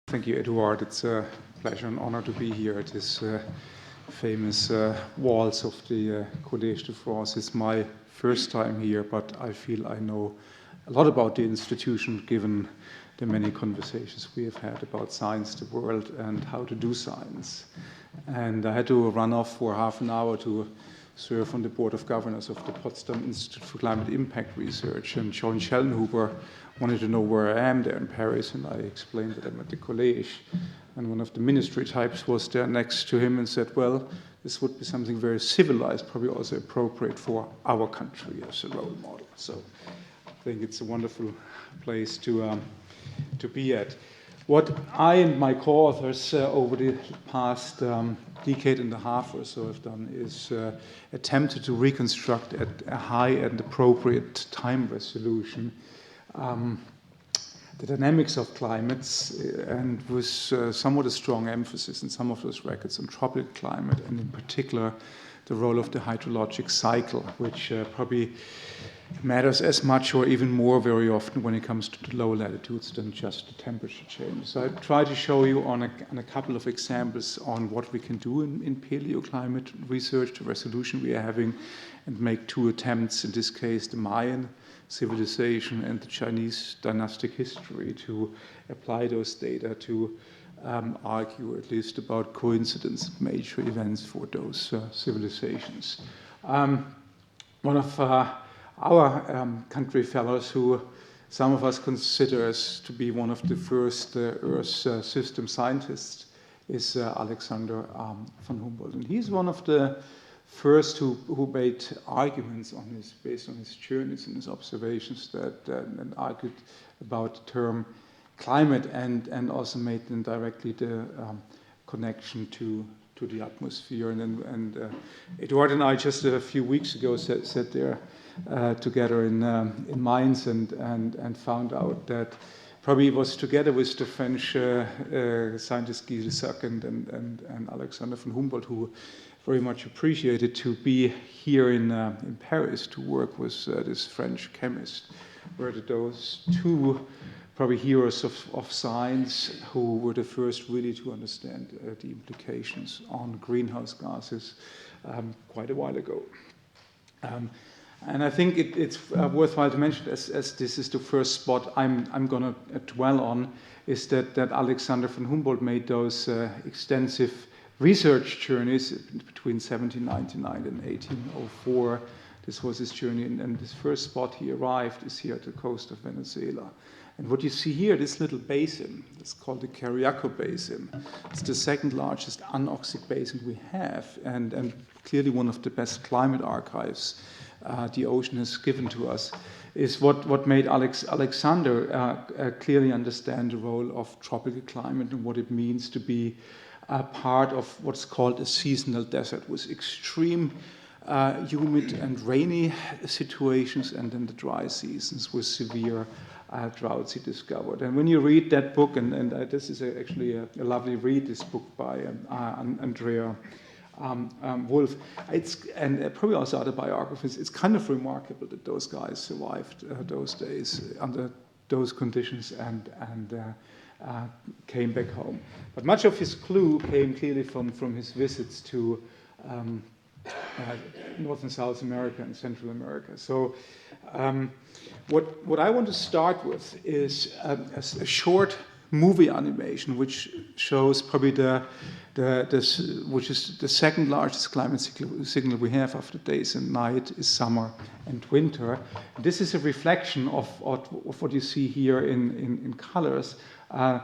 Thank you, Edouard. It's a pleasure and honor to be here at this famous walls of the Collège de France. It's my first time here, but I feel I know a lot about the institution, given the many conversations we have had about science, the world, and how to do science. And I had to run off for half an hour to serve on the board of governors of the Potsdam Institute for Climate Impact Research. And John Schellenhuber wanted to know where I am there in Paris, and I explained that I'm at the Collège. And one of the ministry types was there next to him and said, well, this would be something very civilized, probably also appropriate for our country as a role model. So I think it's a wonderful place to be at. What I and my co-authors over the past decade and a half or so have done is attempted to reconstruct at a high and appropriate time resolution the dynamics of climates, and with somewhat a strong emphasis in some of those records on tropical climate, and in particular the role of the hydrologic cycle, which probably matters as much or even more very often when it comes to the lower latitudes than just the temperature change. So I try to show you on a couple of examples on what we can do in paleoclimate research, the resolution we are having, and make two attempts, in this case the Mayan civilization and the Chinese dynastic history, to apply those data to argue at least about coincidence of major events for those civilizations. One of our country fellows, who some of us consider as to be one of the first Earth system scientists, is Alexander von Humboldt. And he's one of the first who made arguments based on his journeys and his observations and argued about the term climate, and also made then directly the connection to the atmosphere. And Edouard and I just a few weeks ago sat there together in Mainz and found out that probably it was together with the French scientist Guy de Sac and Alexander von Humboldt, who very much appreciated to be here in Paris to work with this French chemist, were those two probably heroes of science who were the first really to understand the implications on greenhouse gases quite a while ago. And I think it's worthwhile to mention, as this is the first spot I'm going to dwell on, is that Alexander von Humboldt made those extensive research journeys between 1799 and 1804. This was his journey, and this first spot he arrived is here at the coast of Venezuela. And what you see here, this little basin, it's called the Cariaco Basin. It's the second largest anoxic basin we have, and clearly one of the best climate archives the ocean has given to us, is what made Alexander clearly understand the role of tropical climate and what it means to be part of what's called a seasonal desert, with extreme humid and rainy situations, and then the dry seasons with severe droughts he discovered. And when you read that book, and this is actually a lovely read, this book by Andrea Wolf, and probably also other biographers, it's kind of remarkable that those guys survived those days under those conditions and came back home. But much of his clue came clearly from his visits to North and South America and Central America. So what I want to start with is a short movie animation which shows probably which is the second largest climate signal we have after days and night is summer and winter. This is a reflection of what you see here in colors. An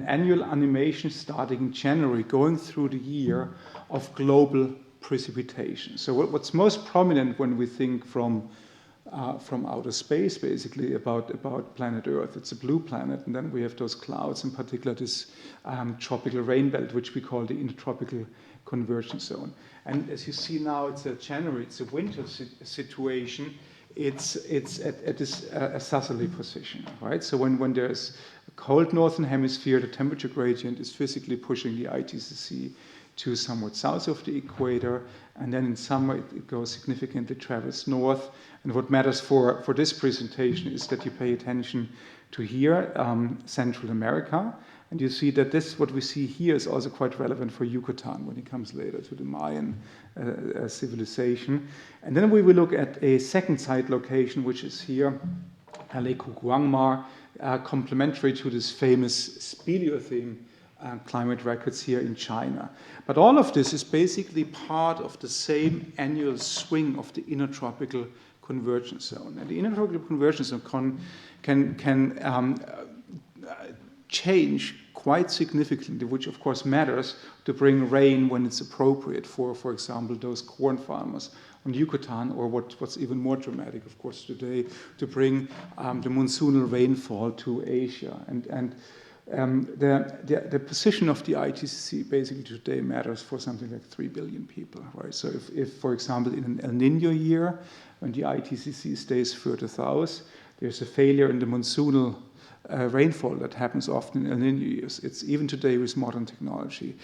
annual animation starting in January, going through the year of global precipitation. So what's most prominent when we think from outer space, basically, about planet Earth, it's a blue planet, and then we have those clouds, in particular this tropical rain belt, which we call the intertropical convergence zone. And as you see now, it's a January, it's a winter situation. It's at this southerly position, right? So when there's a cold northern hemisphere, the temperature gradient is physically pushing the ITCC to somewhat south of the equator, and then in summer it goes significantly, travels north. And what matters for this presentation is that you pay attention to here, Central America, And you see that this, what we see here, is also quite relevant for Yucatan when it comes later to the Mayan civilization. And then we will look at a second site location, which is here, Lake Huguangmar, complementary to this famous speleothem climate records here in China. But all of this is basically part of the same annual swing of the intertropical convergence zone. And the intertropical convergence zone can change quite significantly, which of course matters to bring rain when it's appropriate for example, those corn farmers on Yucatan, or what's even more dramatic, of course, today, to bring the monsoonal rainfall to Asia. And the position of the ITCC basically today matters for something like 3 billion people, right? So if for example, in an El Nino year, when the ITCC stays further south, there's a failure in the monsoonal rainfall that happens often in El Nino years. It's even today with modern technology,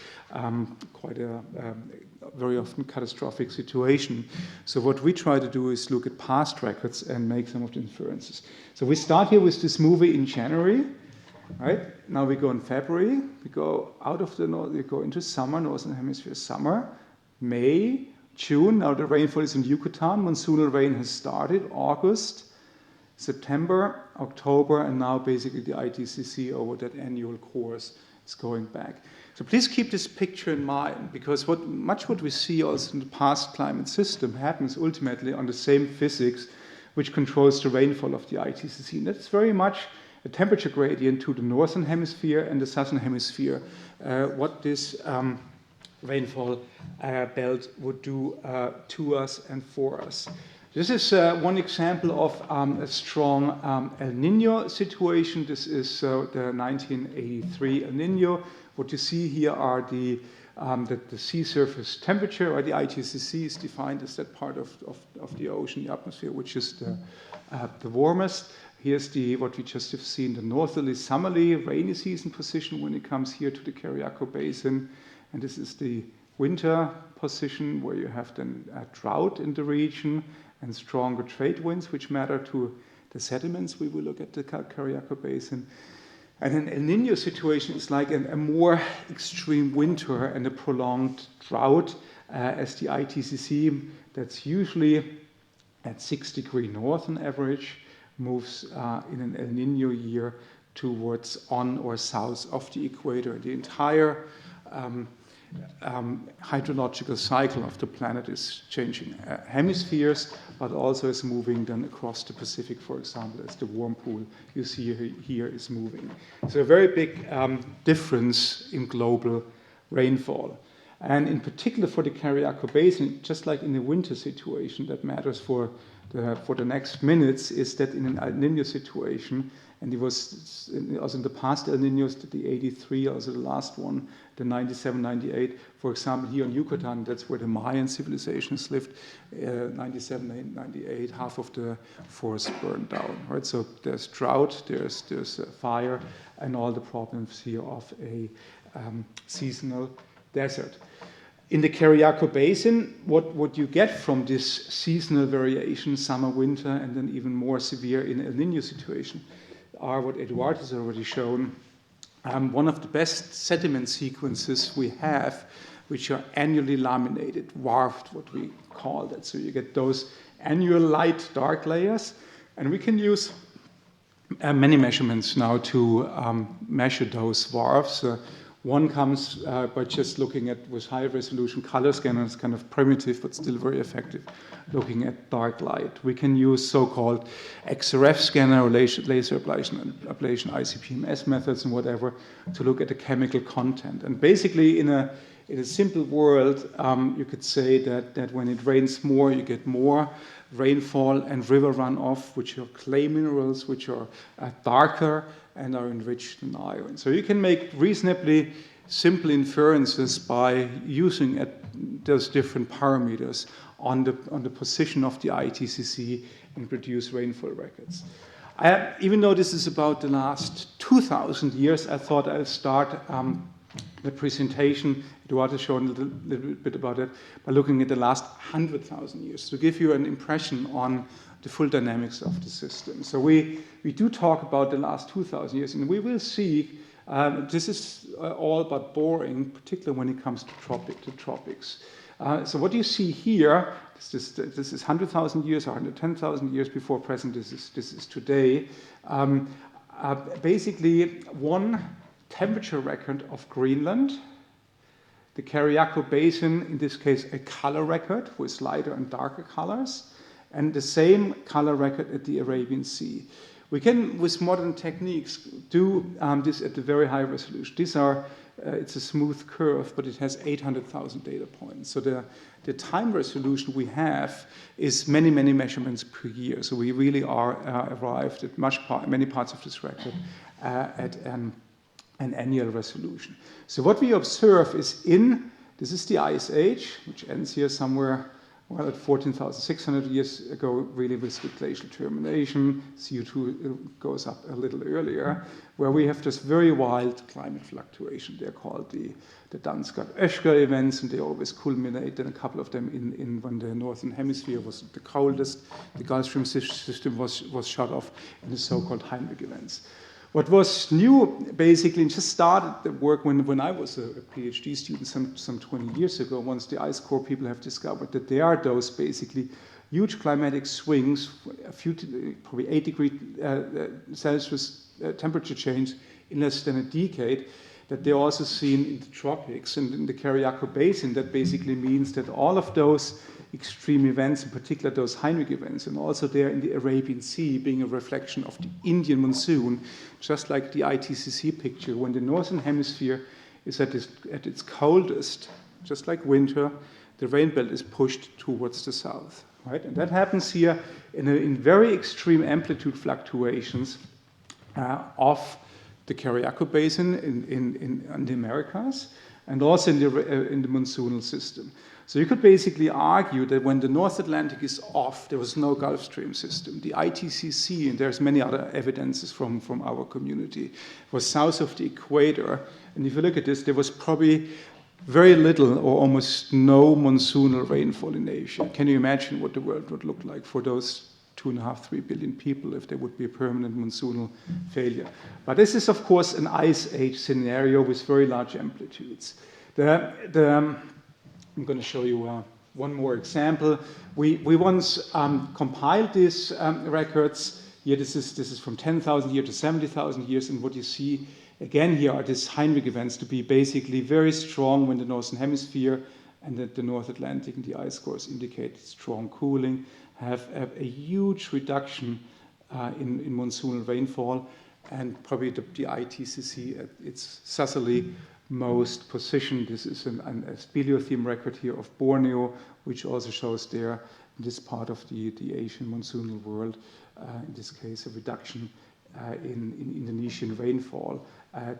quite a very often catastrophic situation. So what we try to do is look at past records and make some of the inferences. So we start here with this movie in January, right? Now we go in February, we go out of the north, we go into summer, Northern Hemisphere summer, May, June, now the rainfall is in Yucatan, monsoonal rain has started, August, September, October, and now basically the ITCC over that annual course is going back. So please keep this picture in mind, because much what we see also in the past climate system happens ultimately on the same physics which controls the rainfall of the ITCC. And that's very much a temperature gradient to the northern hemisphere and the southern hemisphere, what this rainfall belt would do to us and for us. This is one example of a strong El Nino situation. This is the 1983 El Nino. What you see here are the sea surface temperature, or the ITCC is defined as that part of the ocean, the atmosphere, which is the warmest. Here's what we just have seen, the northerly, summerly, rainy season position when it comes here to the Cariaco Basin. And this is the winter position where you have then a drought in the region and stronger trade winds, which matter to the sediments. We will look at the Cariaco Basin. And an El Nino situation is like a more extreme winter and a prolonged drought, as the ITCC, that's usually at 6 degrees north on average, moves in an El Nino year towards on or south of the equator. The entire hydrological cycle of the planet is changing hemispheres, but also is moving then across the Pacific, for example, as the warm pool you see here is moving. So a very big difference in global rainfall. And in particular for the Cariaco Basin, just like in the winter situation that matters for the next minutes, is that in an El Nino situation, and it was also in the past El Ninos, the 83, also the last one, the 97, 98, for example, here in Yucatan, that's where the Mayan civilizations lived, 97, 98, half of the forest burned down, right? So there's drought, there's fire, and all the problems here of a seasonal desert. In the Cariaco Basin, what you get from this seasonal variation, summer, winter, and then even more severe in El Nino situation, are what Edouard has already shown, one of the best sediment sequences we have, which are annually laminated, warped, what we call that. So you get those annual light dark layers, and we can use many measurements now to measure those warps. One comes by just looking at, with high resolution color scanners, kind of primitive but still very effective, looking at dark light. We can use so-called XRF scanner or laser ablation, ICP-MS methods and whatever to look at the chemical content. And basically in a simple world, you could say that when it rains more, you get more rainfall and river runoff, which are clay minerals, which are darker and are enriched in iron. So you can make reasonably simple inferences by using those different parameters on the position of the ITCC and produce rainfall records. Even though this is about the last 2,000 years, I thought I'll start the presentation, Edouard has shown a little bit about it, by looking at the last 100,000 years to give you an impression on the full dynamics of the system. So we do talk about the last 2,000 years, and we will see This is all but boring, particularly when it comes to tropics. So what you see here, this is 100,000 years or 110,000 years before present. This is today. Basically, one temperature record of Greenland, the Kariako Basin, in this case, a color record with lighter and darker colors, and the same color record at the Arabian Sea. We can, with modern techniques, do this at a very high resolution. These are, it's a smooth curve, but it has 800,000 data points. So the time resolution we have is many measurements per year. So we really are arrived at many parts of this record at an annual resolution. So what we observe is this is the Ice Age, which ends here somewhere, well, at 14,600 years ago, really with the glacial termination. CO2 goes up a little earlier, where we have this very wild climate fluctuation. They're called the Dunskard-Oeschger events, and they always culminate, and a couple of them in when the northern hemisphere was the coldest, the Gulf Stream system was shut off, in the so-called Heinrich events. What was new, basically, and just started the work when I was a PhD student some 20 years ago, once the ice core people have discovered that there are those basically huge climatic swings, probably 8 degrees Celsius temperature change in less than a decade, that they're also seen in the tropics and in the Kariako Basin. That basically means that all of those extreme events, in particular those Heinrich events, and also there in the Arabian Sea, being a reflection of the Indian monsoon, just like the ITCC picture, when the northern hemisphere is at its coldest, just like winter, the rain belt is pushed towards the south, right? And that happens here in very extreme amplitude fluctuations of the Kariako Basin in the Americas, and also in the monsoonal system. So you could basically argue that when the North Atlantic is off, there was no Gulf Stream system. The ITCC, and there's many other evidences from our community, was south of the equator. And if you look at this, there was probably very little or almost no monsoonal rainfall in Asia. Can you imagine what the world would look like for those 2.5–3 billion people if there would be a permanent monsoonal failure? But this is, of course, an ice age scenario with very large amplitudes. I'm going to show you one more example. We once compiled these records. Here, this is from 10,000 years to 70,000 years, and what you see again here are these Heinrich events to be basically very strong when the northern hemisphere and the North Atlantic and the ice cores indicate strong cooling, have a huge reduction in monsoonal rainfall, and probably the ITCC at its southerly most position. This is a speleothem record here of Borneo, which also shows there in this part of the Asian monsoonal world, in this case, a reduction in Indonesian rainfall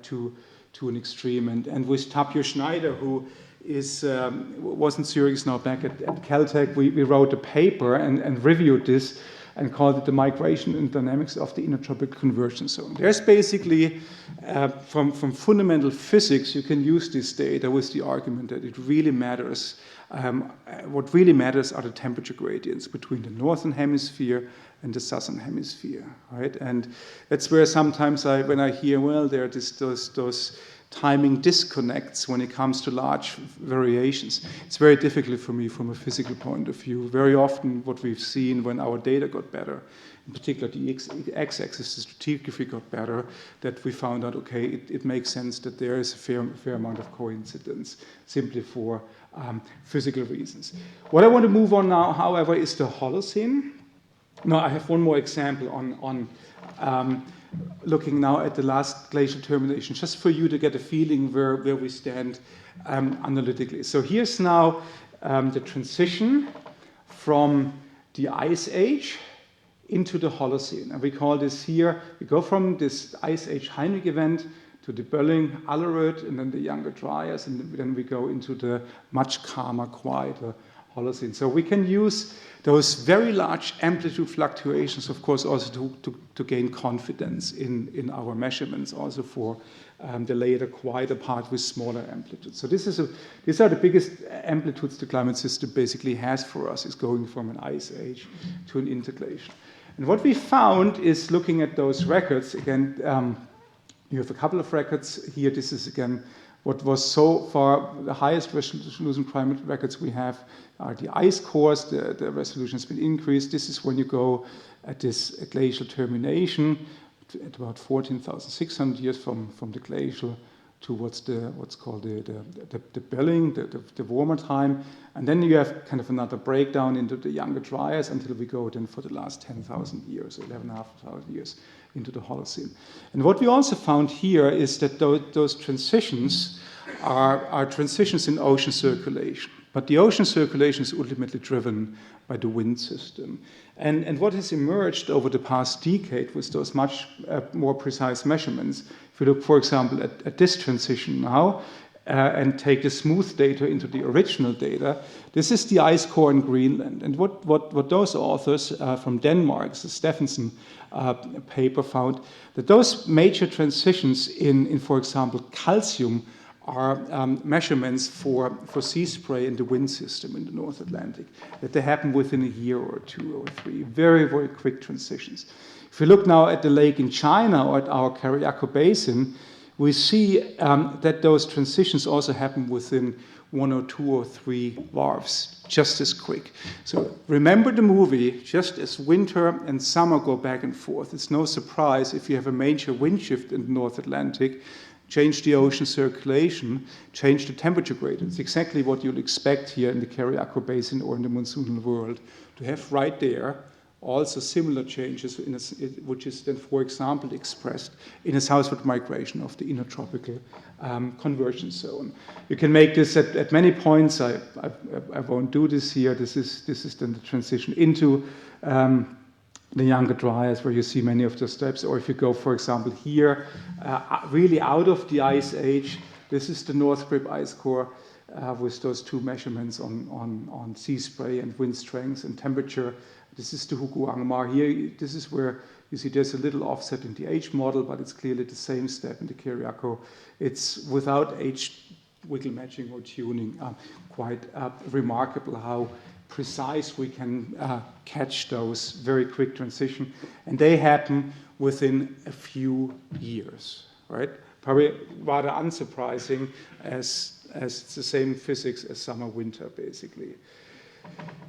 to an extreme. And with Tapio Schneider, who was in Zürich, is now back at Caltech, we wrote a paper and reviewed this and called it the migration and dynamics of the intertropical convergence zone. There's basically, from fundamental physics, you can use this data with the argument that it really matters. What really matters are the temperature gradients between the northern hemisphere and the southern hemisphere, right? And that's where sometimes when I hear, well, there are those timing disconnects when it comes to large variations. It's very difficult for me from a physical point of view. Very often what we've seen when our data got better, in particular the x-axis, the stratigraphy got better, that we found out, okay, it makes sense that there is a fair amount of coincidence simply for physical reasons. What I want to move on now, however, is the Holocene. Now, I have one more example on looking now at the last glacial termination, just for you to get a feeling where we stand analytically. So here's now the transition from the Ice Age into the Holocene. And we call this here, we go from this Ice Age Heinrich event to the Bölling, Alleröd, and then the Younger Dryas, and then we go into the much calmer, quieter Holocene. So we can use those very large amplitude fluctuations, of course, also to gain confidence in our measurements, also for the later, quieter part with smaller amplitudes. So these are the biggest amplitudes the climate system basically has for us, is going from an ice age to an interglacial. And what we found is, looking at those records, again, You have a couple of records here. This is again what was so far the highest resolution climate records we have are the ice cores. The resolution has been increased. This is when you go at this glacial termination at about 14,600 years from the glacial towards what's called the belling, the warmer time. And then you have kind of another breakdown into the younger dryas until we go then for the last 10,000 years, 11,500 years into the Holocene. And what we also found here is that those transitions are transitions in ocean circulation. But the ocean circulation is ultimately driven by the wind system. And what has emerged over the past decade with those much more precise measurements, if you look, for example, at this transition now, and take the smooth data into the original data, this is the ice core in Greenland. And what those authors from Denmark, the Stephenson paper, found that those major transitions in for example, calcium are measurements for sea spray in the wind system in the North Atlantic, that they happen within a year or two or three, very, very quick transitions. If you look now at the lake in China or at our Cariaco Basin, we see that those transitions also happen within 1 or 2 or 3 varves, just as quick. So remember the movie, just as winter and summer go back and forth. It's no surprise if you have a major wind shift in the North Atlantic, change the ocean circulation, change the temperature gradient. It's exactly what you'd expect here in the Cariaco Basin or in the monsoonal world, to have right there also similar changes, which is then, for example, expressed in a southward migration of the intertropical convergence zone. You can make this at many points. I won't do this here. This is then the transition into the younger dryas, where you see many of the steps. Or if you go, for example, here, really out of the ice age, this is the North Grip ice core with those 2 measurements on sea spray and wind strength and temperature. This is the Huguangmar here. This is where you see there's a little offset in the age model, but it's clearly the same step in the Cariaco. It's without age wiggle matching or tuning. Quite remarkable how precise we can catch those very quick transition, and they happen within a few years, right? Probably rather unsurprising, as it's the same physics as summer winter, basically.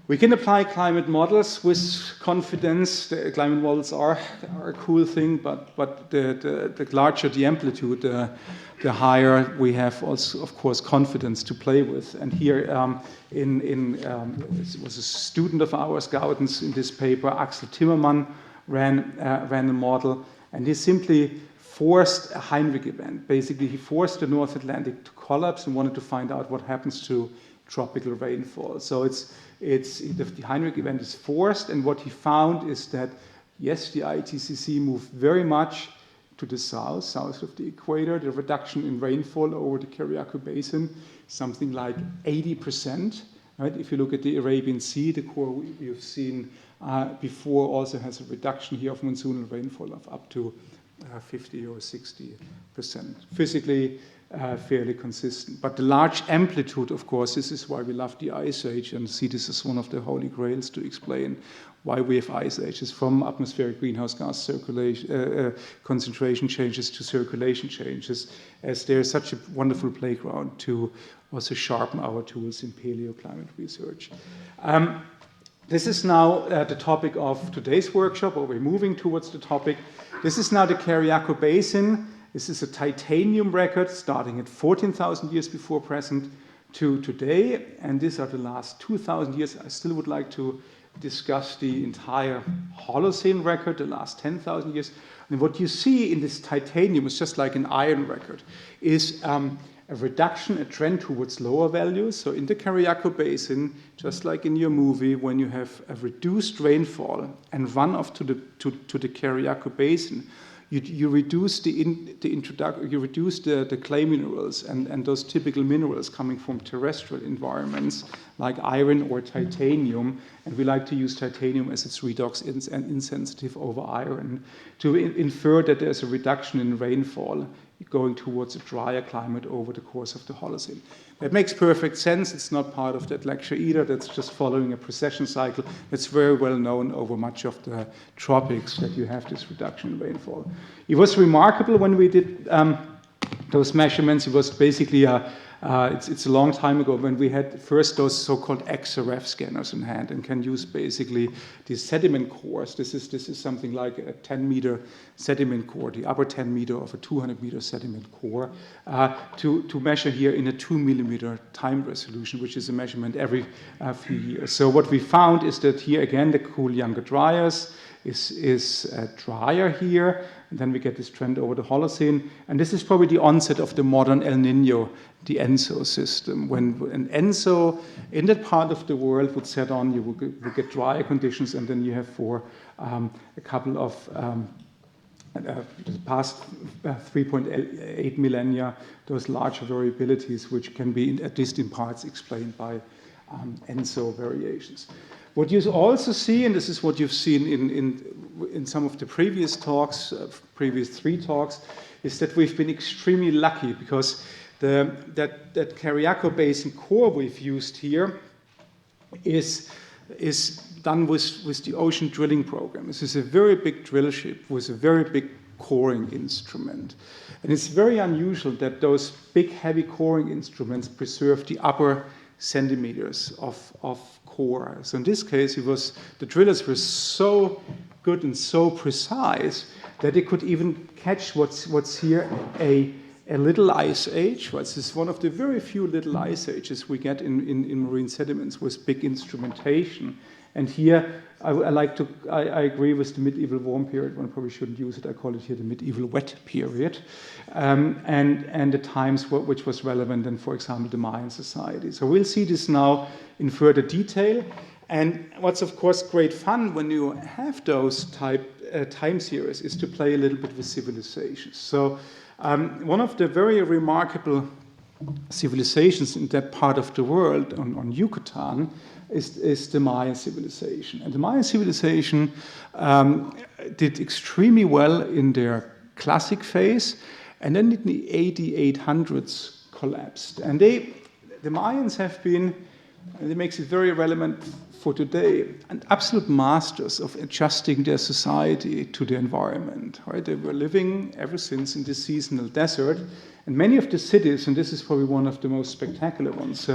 We can apply climate models with confidence. The climate models are a cool thing, but the larger the amplitude, the higher we have also, of course, confidence to play with. And here, it was a student of ours, Gaudens, in this paper, Axel Timmermann, ran a model, and he simply forced a Heinrich event. Basically, he forced the North Atlantic to collapse and wanted to find out what happens to tropical rainfall. So the Heinrich event is forced, and what he found is that, yes, the ITCC moved very much to the south of the equator. The reduction in rainfall over the Cariaco Basin, something like 80%. Right? If you look at the Arabian Sea, the core you've seen before also has a reduction here of monsoonal rainfall of up to 50 or 60%. Physically, fairly consistent. But the large amplitude, of course, this is why we love the Ice Age and see this as one of the holy grails to explain why we have ice ages, from atmospheric greenhouse gas circulation, concentration changes to circulation changes, as there's such a wonderful playground to also sharpen our tools in paleoclimate research. This is now the topic of today's workshop, or we're moving towards the topic. This is now the Cariaco Basin. This is a titanium record starting at 14,000 years before present to today, and these are the last 2,000 years. I still would like to discuss the entire Holocene record, the last 10,000 years. And what you see in this titanium is just like an iron record, is a reduction, a trend towards lower values. So in the Cariaco Basin, just like in your movie, when you have a reduced rainfall and runoff to the Cariaco Basin, you reduce the clay minerals and those typical minerals coming from terrestrial environments like iron or titanium, and we like to use titanium as its redox and insensitive over iron to infer that there's a reduction in rainfall going towards a drier climate over the course of the Holocene. That makes perfect sense. It's not part of that lecture either. That's just following a precession cycle. It's very well known over much of the tropics that you have this reduction in rainfall. It was remarkable when we did those measurements. It was basically it's a long time ago when we had first those so-called XRF scanners in hand and can use basically these sediment cores. This is something like a 10-meter sediment core, the upper 10 meter of a 200-meter sediment core, to measure here in a 2-millimeter time resolution, which is a measurement every few years. So what we found is that here again the cool younger dryas is drier here, and then we get this trend over the Holocene, and this is probably the onset of the modern El Nino, the ENSO system. When an ENSO in that part of the world would set on, you would get drier conditions, and then you have for a couple of the past 3.8 millennia, those larger variabilities, which can be at least in parts explained by ENSO variations. What you also see, and this is what you've seen in some of the previous talks, previous 3 talks, is that we've been extremely lucky because that Cariaco Basin core we've used here is done with the ocean drilling program. This is a very big drill ship with a very big coring instrument. And it's very unusual that those big, heavy coring instruments preserve the upper centimeters of core. So in this case, the drillers were so good and so precise that they could even catch what's here a little ice age. This is one of the very few little ice ages we get in marine sediments with big instrumentation. And here, I agree with the medieval warm period. One probably shouldn't use it. I call it here the medieval wet period, and the times which was relevant in, for example, the Mayan society. So we'll see this now in further detail. And what's of course great fun when you have those time series is to play a little bit with civilizations. So one of the very remarkable civilizations in that part of the world on Yucatan is the Mayan civilization. And the Mayan civilization did extremely well in their classic phase, and then in the 800s collapsed. And the Mayans have been, and it makes it very relevant for today, and absolute masters of adjusting their society to the environment. Right? They were living ever since in the seasonal desert, and many of the cities, and this is probably one of the most spectacular ones,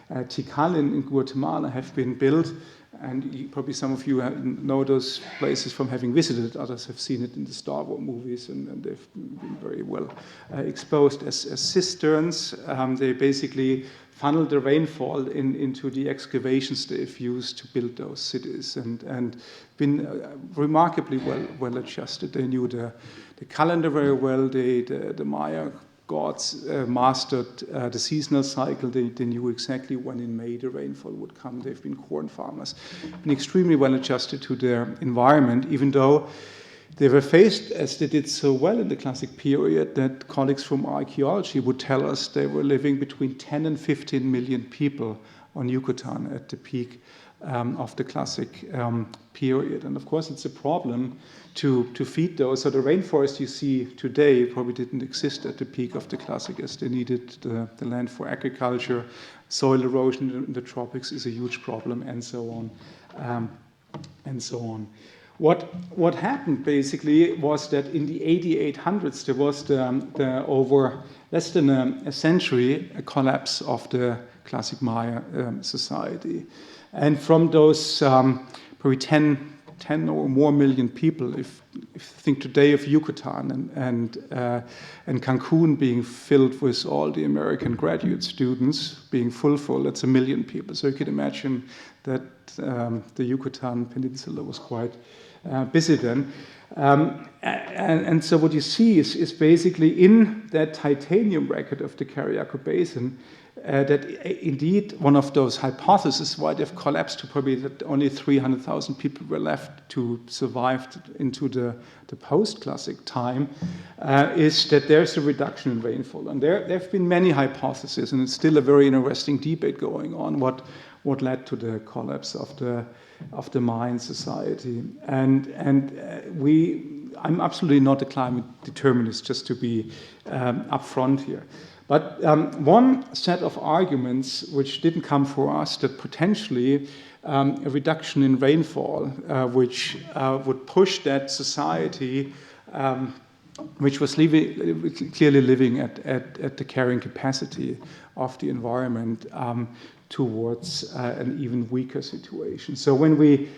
Tikal in Guatemala, have been built, and probably some of you know those places from having visited. Others have seen it in the Star Wars movies, and they've been very well exposed as cisterns. They basically funnel the rainfall into the excavations they've used to build those cities, and been remarkably well adjusted. They knew the calendar very well. The Maya gods mastered the seasonal cycle. They knew exactly when in May the rainfall would come. They've been corn farmers, been extremely well adjusted to their environment, even though they were faced, as they did so well in the classic period, that colleagues from archaeology would tell us they were living between 10 and 15 million people on Yucatan at the peak of the classic period. And of course, it's a problem to feed those. So the rainforest you see today probably didn't exist at the peak of the classic, as they needed the land for agriculture. Soil erosion in the tropics is a huge problem, and so on, and so on. What happened basically was that in the 8800s there was the over less than a century a collapse of the classic Maya society, and from those probably 10 or more million people, if you think today of Yucatan and Cancun being filled with all the American graduate students being full, that's 1 million people. So you can imagine that the Yucatan Peninsula was quite busy then. And so what you see is basically in that titanium record of the Cariaco Basin, that indeed one of those hypotheses why they've collapsed to probably that only 300,000 people were left to survive into the post-classic time, is that there's a reduction in rainfall. And there have been many hypotheses, and it's still a very interesting debate going on what led to the collapse of the Mayan society. And we I'm absolutely not a climate determinist, just to be upfront here. But one set of arguments which didn't come for us, that potentially a reduction in rainfall, which would push that society, which was clearly living at the carrying capacity of the environment, towards an even weaker situation. So when we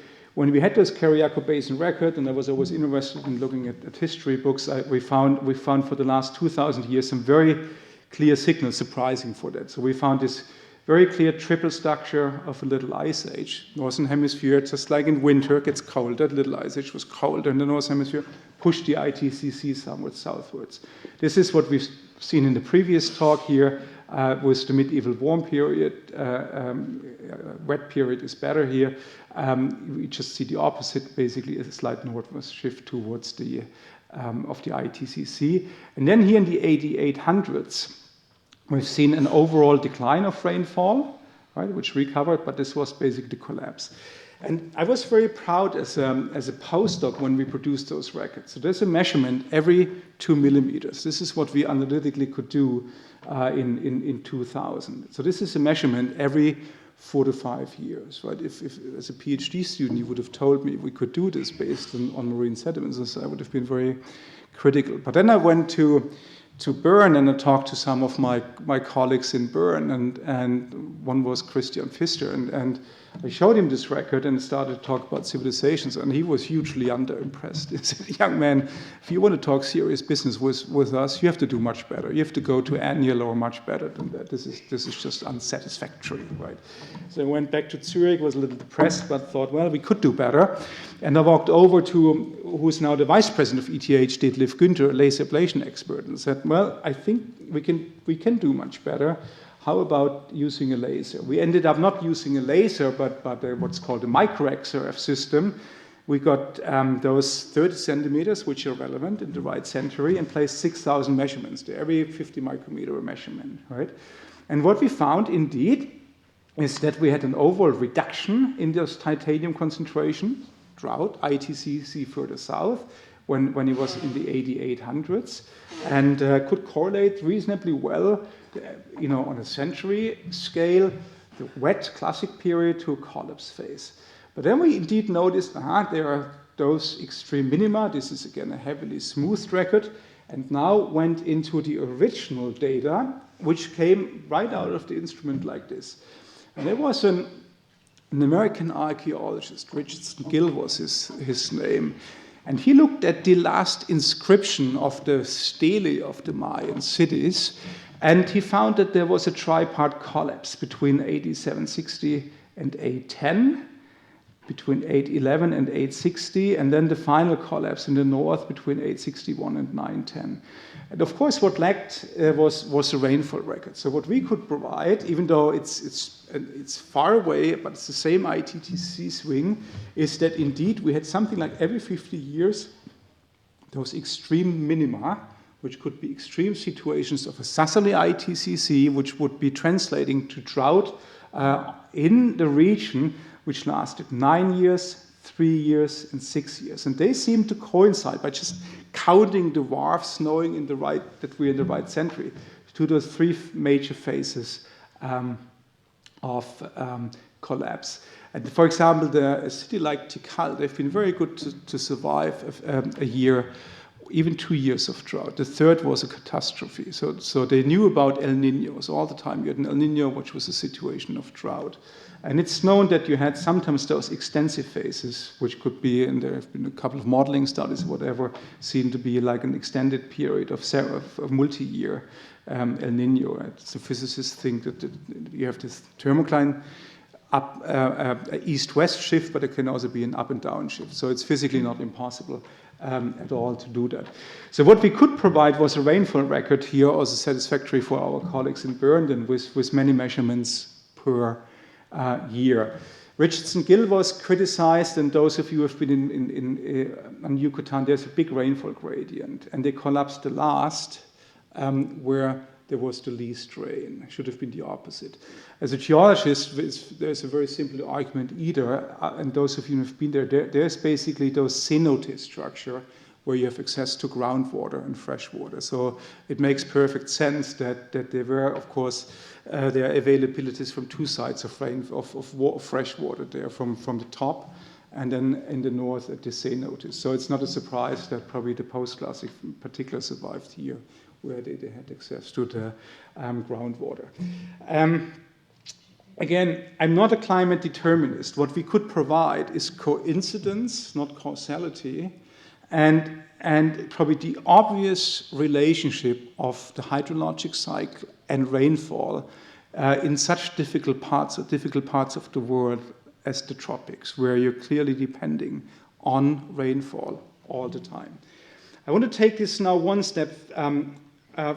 had this Cariaco Basin record, and I was always interested in looking at history books, we found for the last 2,000 years some very clear signals surprising for that. So we found this very clear triple structure of a little ice age. Northern hemisphere, just like in winter, gets colder. The little ice age was colder in the northern hemisphere, pushed the ITCC somewhat southwards. This is what we've seen in the previous talk here with the medieval warm period. Wet period is better here. We just see the opposite, basically a slight northward shift towards the of the ITCC. And then here in the 8800s, we've seen an overall decline of rainfall, right, which recovered, but this was basically the collapse. And I was very proud as a postdoc when we produced those records. So there's a measurement every 2 millimeters. This is what we analytically could do in 2000. So this is a measurement every 4 to 5 years, right? If as a PhD student you would have told me we could do this based on marine sediments, I would have been very critical. But then I went to Bern and I talked to some of my colleagues in Bern, and one was Christian Pfister, and I showed him this record and started to talk about civilizations, and he was hugely underimpressed. He said, young man, if you want to talk serious business with us, you have to do much better. You have to go to annual or much better than that. This is just unsatisfactory, right? So I went back to Zurich, was a little depressed, but thought, well, we could do better. And I walked over to who's now the vice president of ETH, Detlef Günther, a laser ablation expert, and said, well, I think we can do much better. How about using a laser? We ended up not using a laser, but what's called a micro-XRF system. We got those 30 centimeters, which are relevant in the right century, and placed 6,000 measurements there, every 50 micrometer a measurement, right? And what we found, indeed, is that we had an overall reduction in those titanium concentration, drought, ITCC further south, when it was in the 8800s, and could correlate reasonably well, on a century scale, the wet classic period to a collapse phase. But then we indeed noticed, there are those extreme minima. This is again a heavily smoothed record, and now went into the original data, which came right out of the instrument like this. And there was an American archaeologist, Richardson Gill was his name, and he looked at the last inscription of the stele of the Mayan cities, and he found that there was a tripart collapse between AD 760 and 810, between 811 and 860, and then the final collapse in the north between 861 and 910. And of course, what lacked was a rainfall record. So what we could provide, even though it's far away, but it's the same ITTC swing, is that indeed we had something like every 50 years, those extreme minima, which could be extreme situations of a southerly ITCC, which would be translating to drought in the region, which lasted 9 years, 3 years, and 6 years. And they seem to coincide by just counting the varves, knowing that we're in the right century, to those three major phases of collapse. And for example, a city like Tikal, they've been very good to survive a year, even 2 years of drought. The third was a catastrophe. So they knew about El Niños all the time. You had an El Niño, which was a situation of drought. And it's known that you had sometimes those extensive phases, which could be, and there have been a couple of modeling studies, whatever, seen to be like an extended period of multi-year El Niño. So physicists think that you have this thermocline east-west shift, but it can also be an up and down shift. So it's physically not impossible at all to do that. So what we could provide was a rainfall record here, also satisfactory for our colleagues in Bern, with many measurements per year. Richardson Gill was criticized, and those of you who have been on Yucatan, there's a big rainfall gradient, and they collapsed the last where there was the least rain. It should have been the opposite. As a geologist, there's a very simple argument either, and those of you who have been there, there's basically those cenote structure, where you have access to groundwater and fresh water. So it makes perfect sense that there were, of course, there are availabilities from two sides of fresh water there, from the top, and then in the north at the cenotes. So it's not a surprise that probably the post-classic in particular survived here, where they had access to the groundwater. Again, I'm not a climate determinist. What we could provide is coincidence, not causality, and probably the obvious relationship of the hydrologic cycle and rainfall in such difficult parts of the world as the tropics, where you're clearly depending on rainfall all the time. I want to take this now one step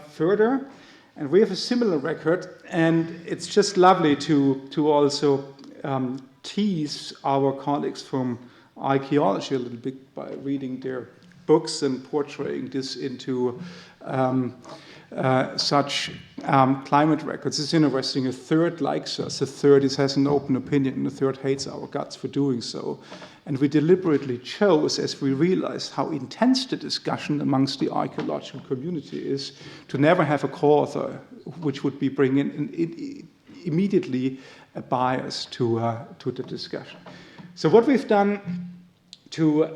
further, and we have a similar record, and it's just lovely to also tease our colleagues from archaeology a little bit by reading their books and portraying this into such climate records. It's interesting. A third likes us, a third has an open opinion, and a third hates our guts for doing so. And we deliberately chose, as we realized how intense the discussion amongst the archaeological community is, to never have a co-author which would be bringing immediately a bias to the discussion. So what we've done to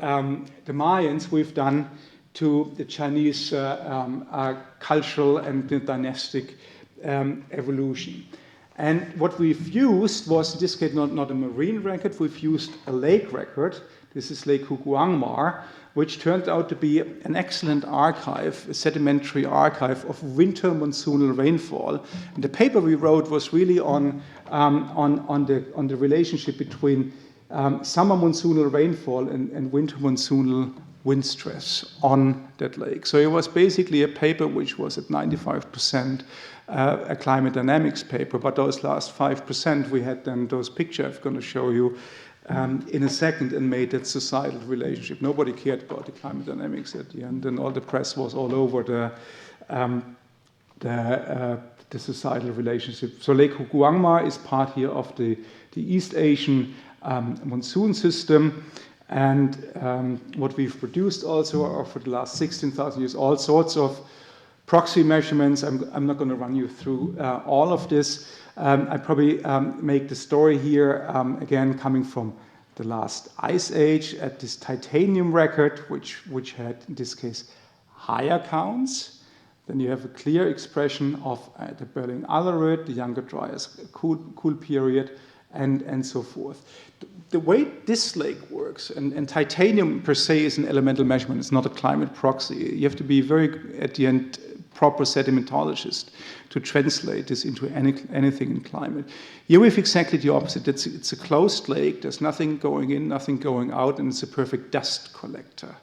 the Mayans, we've done to the Chinese cultural and dynastic evolution. And what we've used was, in this case, not a marine record, we've used a lake record. This is Lake Huguangmar, which turned out to be an excellent archive, a sedimentary archive of winter monsoonal rainfall. And the paper we wrote was really on the relationship between summer monsoonal rainfall and winter monsoonal wind stress on that lake. So it was basically a paper which was at 95% a climate dynamics paper, but those last 5%, we had then those pictures I'm going to show you in a second, and made that societal relationship. Nobody cared about the climate dynamics at the end, and all the press was all over the societal relationship. So Lake Huguangmar is part here of the East Asian monsoon system. And what we've produced also are for the last 16,000 years, all sorts of proxy measurements. I'm not going to run you through all of this. I probably make the story here, again, coming from the last ice age at this titanium record, which had, in this case, higher counts. Then you have a clear expression of the Berlin-Alleröd, the Younger Dryas cool period, and so forth. The way this lake works, and titanium per se is an elemental measurement, it's not a climate proxy. You have to be very, at the end, proper sedimentologist to translate this into anything in climate. Here we have exactly the opposite. It's a closed lake, there's nothing going in, nothing going out, and it's a perfect dust collector.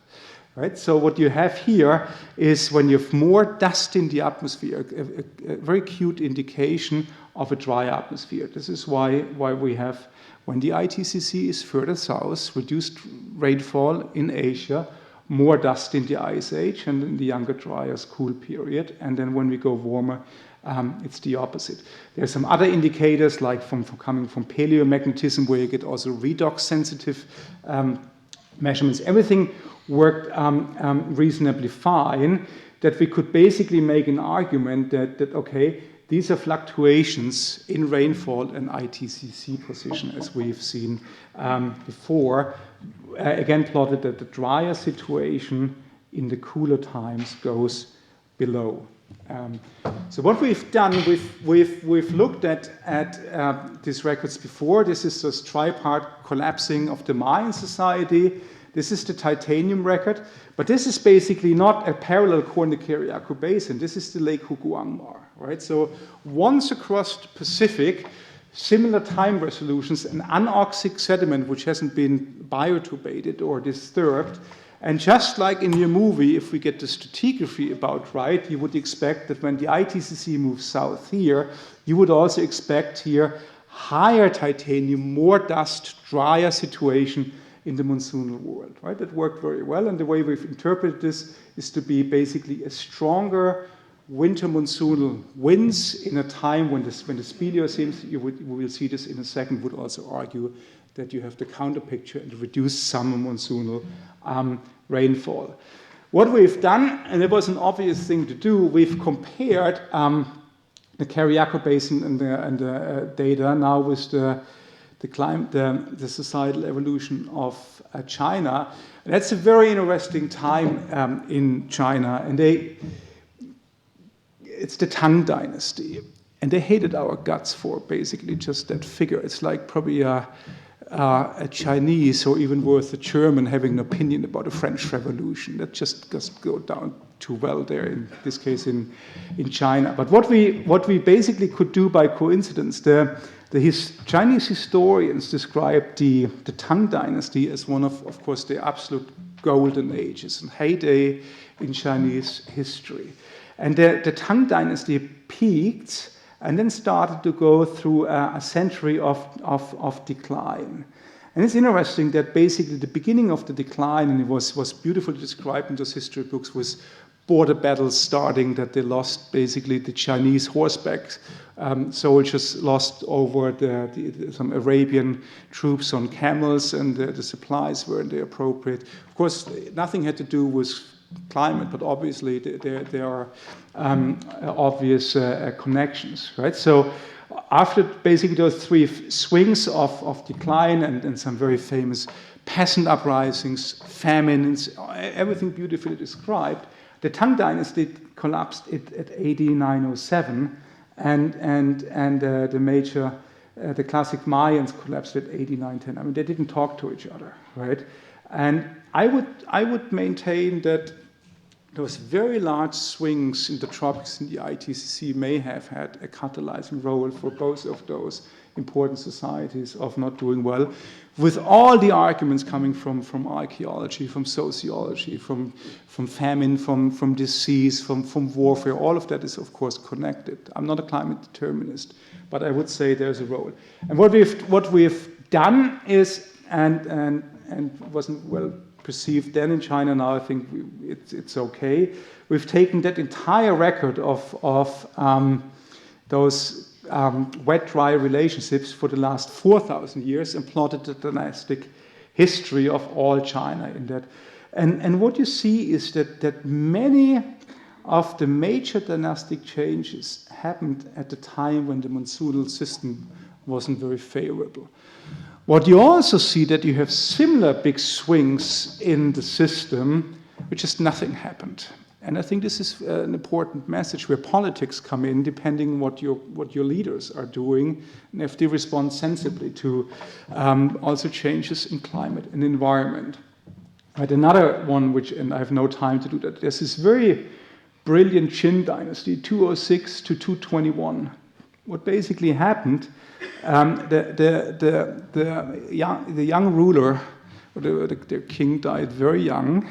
Right? So what you have here is when you have more dust in the atmosphere, a very cute indication of a dry atmosphere. This is why we have, when the ITCC is further south, reduced rainfall in Asia, more dust in the ice age and in the Younger Dryas cool period. And then when we go warmer, it's the opposite. There are some other indicators, like coming from paleomagnetism, where you get also redox sensitive measurements. Everything worked reasonably fine, that we could basically make an argument that okay, these are fluctuations in rainfall and ITCC position, as we've seen before. Again, plotted that the drier situation in the cooler times goes below. So what we've done, we've looked at these records before. This is this tripart collapsing of the Mayan society. This is the titanium record, but this is basically not a parallel Cornicariaco basin. This is the Lake Huguangmar, right? So once across the Pacific, similar time resolutions, an anoxic sediment which hasn't been bioturbated or disturbed. And just like in your movie, if we get the stratigraphy about right, you would expect that when the ITCC moves south here, you would also expect here higher titanium, more dust, drier situation in the monsoonal world, right? That worked very well, and the way we've interpreted this is to be basically a stronger winter monsoonal winds in a time when the speleosemes, we will see this in a second, would also argue that you have the counter picture and reduced summer monsoonal rainfall. What we've done, and it was an obvious thing to do, we've compared the Cariaco Basin and the data now with the societal evolution of China. And that's a very interesting time in China, and it's the Tang Dynasty, and they hated our guts for basically just that figure. It's like probably a Chinese or even worse, a German having an opinion about the French Revolution. That just doesn't go down too well there, in this case in China. But what we basically could do by coincidence, the Chinese historians describe the Tang Dynasty as one of course, the absolute golden ages and heyday in Chinese history. And the Tang Dynasty peaked and then started to go through a century of decline. And it's interesting that basically the beginning of the decline, and it was beautifully described in those history books, was border battles starting, that they lost basically the Chinese horseback soldiers lost over some Arabian troops on camels, and the supplies weren't appropriate. Of course, nothing had to do with climate, but obviously there are obvious connections, right? So after basically those three swings of decline and some very famous peasant uprisings, famines, everything beautifully described, the Tang Dynasty collapsed at AD 907, and the classic Mayans collapsed at AD 910. I mean, they didn't talk to each other, right? And I would maintain that those very large swings in the tropics and the ITCC may have had a catalyzing role for both of those important societies of not doing well, with all the arguments coming from archaeology, from sociology, from famine, from disease, from warfare. All of that is, of course, connected. I'm not a climate determinist, but I would say there's a role. And what we've done is, and wasn't well perceived then in China, now I think it's okay. We've taken that entire record of those wet-dry relationships for the last 4,000 years and plotted the dynastic history of all China in that. And what you see is that many of the major dynastic changes happened at the time when the monsoonal system wasn't very favorable. What you also see that you have similar big swings in the system, which just nothing happened. And I think this is an important message where politics come in, depending what your leaders are doing, and if they respond sensibly to also changes in climate and environment. Right, another one, and I have no time to do that, there's this very brilliant Qin dynasty, 206 to 221. What basically happened, the young ruler, the king died very young.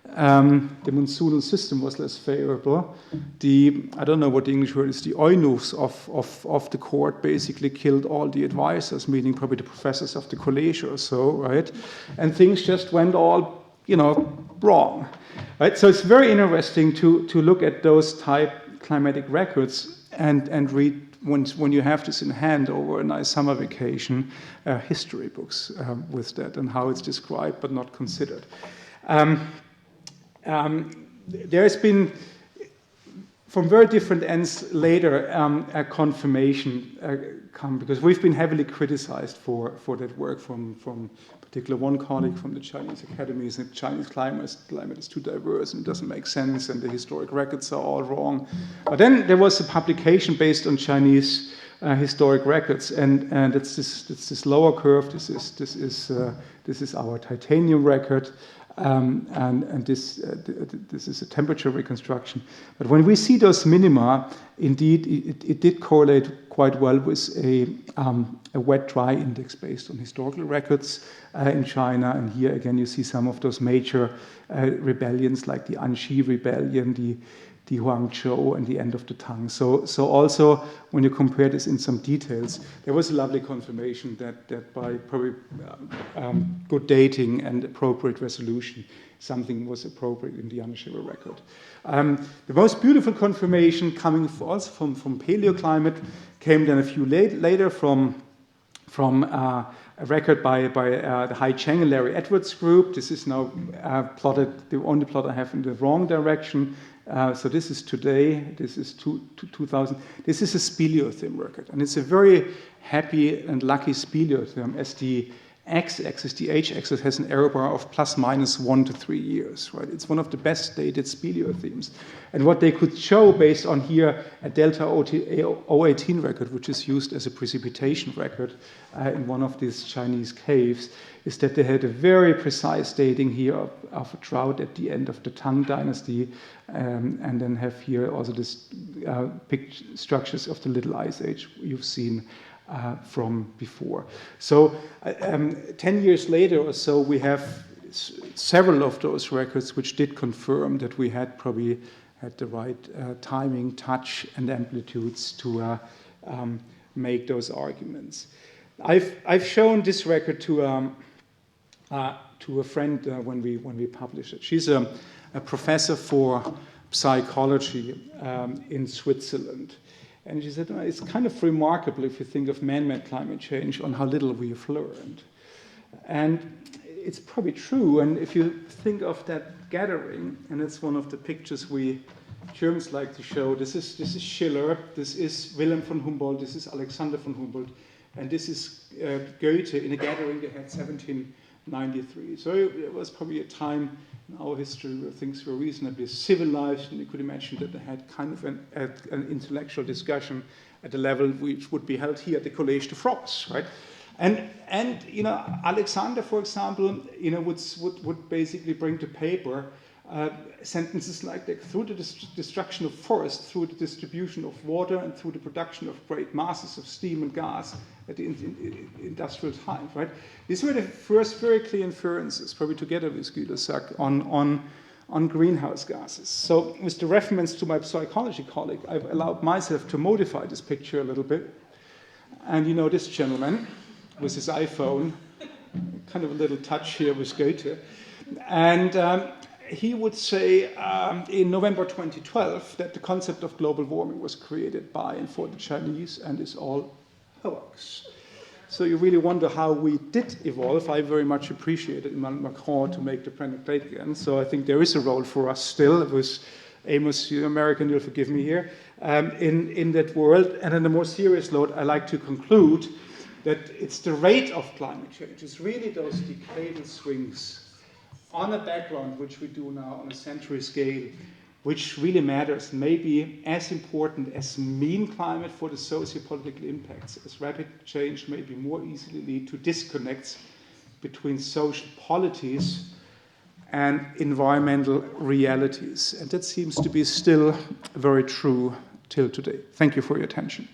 The monsoonal system was less favorable. I don't know what the English word is, the eunuchs of the court basically killed all the advisors, meaning probably the professors of the Collège or so, right? And things just went all, wrong, right? So it's very interesting to look at those type climatic records and read, when you have this in hand over a nice summer vacation, history books with that and how it's described but not considered. There's been, from very different ends later, a confirmation come, because we've been heavily criticized for that work from particular one colleague from the Chinese academies. The Chinese climate is too diverse and it doesn't make sense, and the historic records are all wrong. But then there was a publication based on Chinese historic records, and it's this lower curve. This is our titanium record. And this is a temperature reconstruction. But when we see those minima, indeed, it did correlate quite well with a wet-dry index based on historical records in China. And here again, you see some of those major rebellions, like the Anxi rebellion, the Huangzhou, and the end of the Tang. So also, when you compare this in some details, there was a lovely confirmation that by probably good dating and appropriate resolution, something was appropriate in the Anxi record. The most beautiful confirmation coming also from paleoclimate came then a few later from from a record by the Hai Cheng and Larry Edwards group. This is now plotted, the only plot I have in the wrong direction. So this is today, this is 2000. This is a speleothem record, and it's a very happy and lucky speleothem, as the x-axis, the h-axis, has an error bar of plus minus 1 to 3 years, right? It's one of the best dated speleothems. And what they could show based on here a delta 018 record, which is used as a precipitation record in one of these Chinese caves, is that they had a very precise dating here of a drought at the end of the Tang Dynasty, and then have here also this structures of the Little Ice Age you've seen from before. So 10 years later or so, we have several of those records which did confirm that we had probably had the right timing, touch, and amplitudes to make those arguments. I've shown this record to a friend when we published it. She's a professor for psychology in Switzerland. And she said, it's kind of remarkable if you think of man-made climate change on how little we have learned. And it's probably true. And if you think of that gathering, and it's one of the pictures we Germans like to show, this is Schiller, this is Wilhelm von Humboldt, this is Alexander von Humboldt, and this is Goethe in a gathering they had 1793. So it was probably a time in our history where things were reasonably civilized, and you could imagine that they had kind of an intellectual discussion at a level which would be held here at the Collège de France, right? And you know, Alexander, for example, you know, would basically bring to paper sentences like that: through the destruction of forests, through the distribution of water, and through the production of great masses of steam and gas at the industrial times, right? These were the first very clear inferences, probably together with Guy-Lussac, on greenhouse gases. So with the reference to my psychology colleague, I've allowed myself to modify this picture a little bit. And you know this gentleman with his iPhone, kind of a little touch here with Goethe. And he would say in November 2012 that the concept of global warming was created by and for the Chinese and is all hoax. So you really wonder how we did evolve. I very much appreciated Emmanuel Macron to make the planet great again. So I think there is a role for us still. It was Amos, you American, you'll forgive me here, in that world. And on a more serious note, I like to conclude that it's the rate of climate change. It's really those decadal swings on a background, which we do now on a century scale, which really matters, maybe as important as mean climate for the socio-political impacts, as rapid change may be more easily lead to disconnects between social polities and environmental realities. And that seems to be still very true till today. Thank you for your attention.